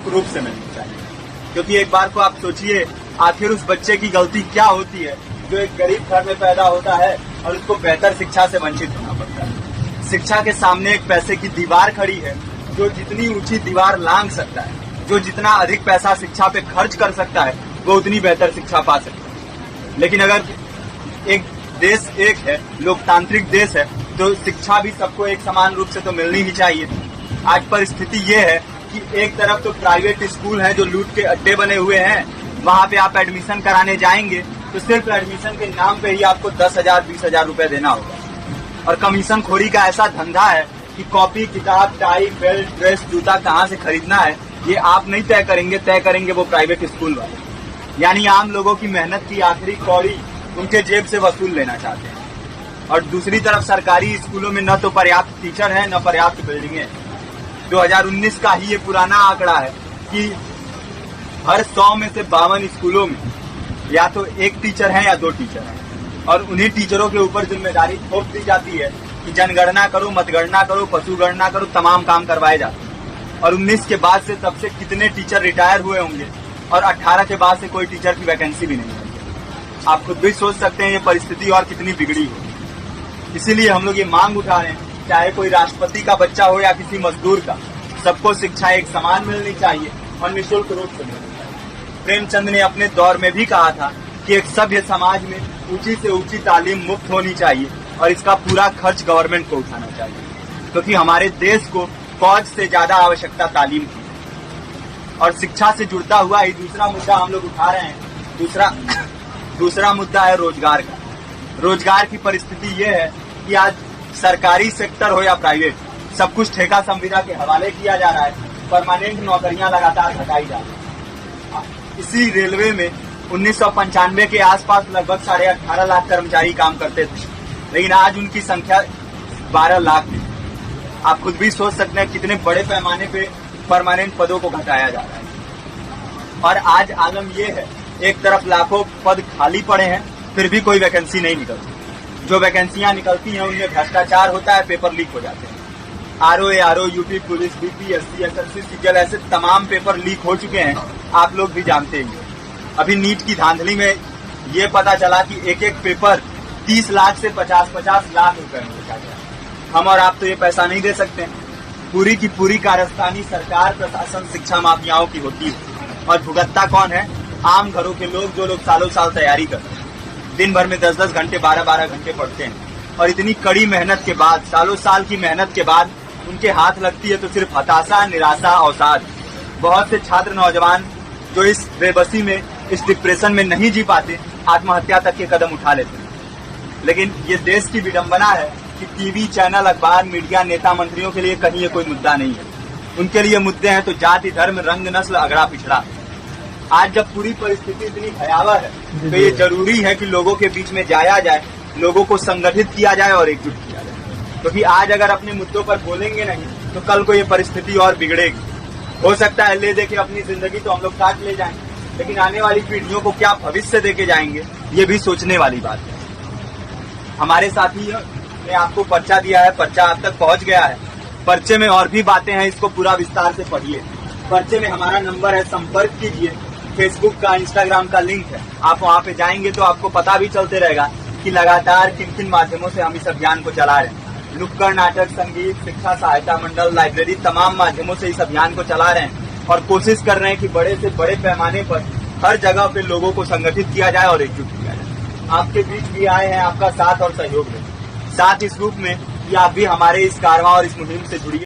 निःशुल्क रूप से मिलनी चाहिए। क्योंकि एक बार को आप सोचिए, आखिर उस बच्चे की गलती क्या होती है जो एक गरीब घर में पैदा होता है और उसको बेहतर शिक्षा से वंचित होना पड़ता है। शिक्षा के सामने एक पैसे की दीवार खड़ी है, जो जितनी ऊंची दीवार लांघ सकता है, जो जितना अधिक पैसा शिक्षा पे खर्च कर सकता है, वो उतनी बेहतर शिक्षा पा सकता है। लेकिन अगर एक देश एक है, लोकतांत्रिक देश है, तो शिक्षा भी सबको एक समान रूप से तो मिलनी ही चाहिए। आज परिस्थिति ये है कि एक तरफ तो प्राइवेट स्कूल हैं जो लूट के अड्डे बने हुए हैं, वहां पे आप एडमिशन कराने जाएंगे तो सिर्फ एडमिशन के नाम पे ही आपको 10,000 20,000 रुपए देना होगा। और कमीशन खोरी का ऐसा धंधा है कि कॉपी, किताब, टाई, बेल्ट, ड्रेस, जूता कहाँ से खरीदना है ये आप नहीं तय करेंगे वो प्राइवेट स्कूल वाले। यानी आम लोगों की मेहनत की आखिरी कौड़ी उनके जेब से वसूल लेना चाहते हैं। और दूसरी तरफ सरकारी स्कूलों में न तो पर्याप्त टीचर है, न पर्याप्त बिल्डिंगें। 2019 का ही ये पुराना आंकड़ा है कि हर 100 में से 52 स्कूलों में या तो एक टीचर है या 2 टीचर हैं। और उन्हीं टीचरों के ऊपर जिम्मेदारी थोप दी जाती है कि जनगणना करो, मतगणना करो, पशु गणना करो, तमाम काम करवाए जाते हैं। और 19 के बाद से तब से कितने टीचर रिटायर हुए होंगे और 18 के बाद से कोई टीचर की वैकेंसी भी नहीं है। आप खुद भी सोच सकते हैं ये परिस्थिति और कितनी बिगड़ी है। इसीलिए हम लोग ये मांग उठा रहे हैं, चाहे कोई राष्ट्रपति का बच्चा हो या किसी मजदूर का, सबको शिक्षा एक समान मिलनी चाहिए और निःशुल्क रूप से मिलनी चाहिए। प्रेमचंद ने अपने दौर में भी कहा था कि एक सभ्य समाज में ऊंची से ऊंची तालीम मुफ्त होनी चाहिए और इसका पूरा खर्च गवर्नमेंट को उठाना चाहिए, क्योंकि हमारे देश को फौज से ज्यादा आवश्यकता तालीम की। और शिक्षा से जुड़ता हुआ ही दूसरा मुद्दा हम लोग उठा रहे हैं। दूसरा मुद्दा है रोजगार का। रोजगार की परिस्थिति ये है कि आज सरकारी सेक्टर हो या प्राइवेट, सब कुछ ठेका संविदा के हवाले किया जा रहा है। परमानेंट नौकरियां लगातार हटाई जा रही है। इसी रेलवे में 1995 के आसपास लगभग 18.5 लाख कर्मचारी काम करते थे, लेकिन आज उनकी संख्या 12 लाख है। आप खुद भी सोच सकते हैं कितने बड़े पैमाने पे परमानेंट पदों को घटाया जा रहा है। और आज आलम ये है, एक तरफ लाखों पद खाली पड़े हैं, फिर भी कोई वैकेंसी नहीं निकलती। जो वैकेंसियां निकलती हैं उनमें भ्रष्टाचार होता है, पेपर लीक हो जाते हैं। RO, UP police, BPSC, SSC, CGL, ऐसे तमाम पेपर लीक हो चुके हैं, आप लोग भी जानते ही हैं। अभी नीट की धांधली में ये पता चला कि एक एक पेपर 30 लाख से 50-50 लाख रुपए में बेचा गया। हम और आप तो ये पैसा नहीं दे सकते। पूरी की पूरी कारस्तानी सरकार, प्रशासन, शिक्षा माफियाओं की होती है। और भुगतता कौन है? आम घरों के लोग, जो लोग सालों साल तैयारी करते हैं, दिन भर में 10-10 घंटे, 12-12 घंटे पढ़ते हैं। और इतनी कड़ी मेहनत के बाद, सालों साल की मेहनत के बाद उनके हाथ लगती है तो सिर्फ हताशा, निराशा, अवसाद। बहुत से छात्र नौजवान जो इस बेबसी में, इस डिप्रेशन में नहीं जी पाते, आत्महत्या तक के कदम उठा लेते हैं। लेकिन ये देश की विडंबना है कि टीवी चैनल, अखबार, मीडिया, नेता, मंत्रियों के लिए कहीं ये कोई मुद्दा नहीं है। उनके लिए मुद्दे हैं तो जाति, धर्म, रंग, नस्ल, अगड़ा पिछड़ा। आज जब पूरी परिस्थिति इतनी भयावह है तो ये जरूरी है कि लोगों के बीच में जाया जाए, लोगों को संगठित किया जाए और एकजुट किया जाए। क्योंकि आज अगर अपने मुद्दों पर बोलेंगे नहीं तो कल को ये परिस्थिति और बिगड़ेगी। हो सकता है ले देके अपनी जिंदगी तो हम लोग काट ले जाएंगे, लेकिन आने वाली पीढ़ियों को क्या भविष्य देके जाएंगे, ये भी सोचने वाली बात है। हमारे साथी ने आपको पर्चा दिया है, पर्चा आप तक पहुंच गया है। पर्चे में और भी बातें हैं, इसको पूरा विस्तार से पढ़िए। पर्चे में हमारा नंबर है, संपर्क कीजिए। फेसबुक का, इंस्टाग्राम का लिंक है, आप वहाँ पे जाएंगे तो आपको पता भी चलते रहेगा कि लगातार किन किन माध्यमों से हम इस अभियान को चला रहे हैं। नुक्कड़ नाटक, संगीत, शिक्षा सहायता मंडल, लाइब्रेरी, तमाम माध्यमों से इस अभियान को चला रहे हैं और कोशिश कर रहे हैं कि बड़े से बड़े पैमाने पर हर जगह पे लोगों को संगठित किया जाए और एकजुट किया जाए। आपके बीच भी आए हैं, आपका साथ और सहयोग दें। साथ इस रूप में कि आप भी हमारे इस कारवां और इस मुहिम से जुड़िए।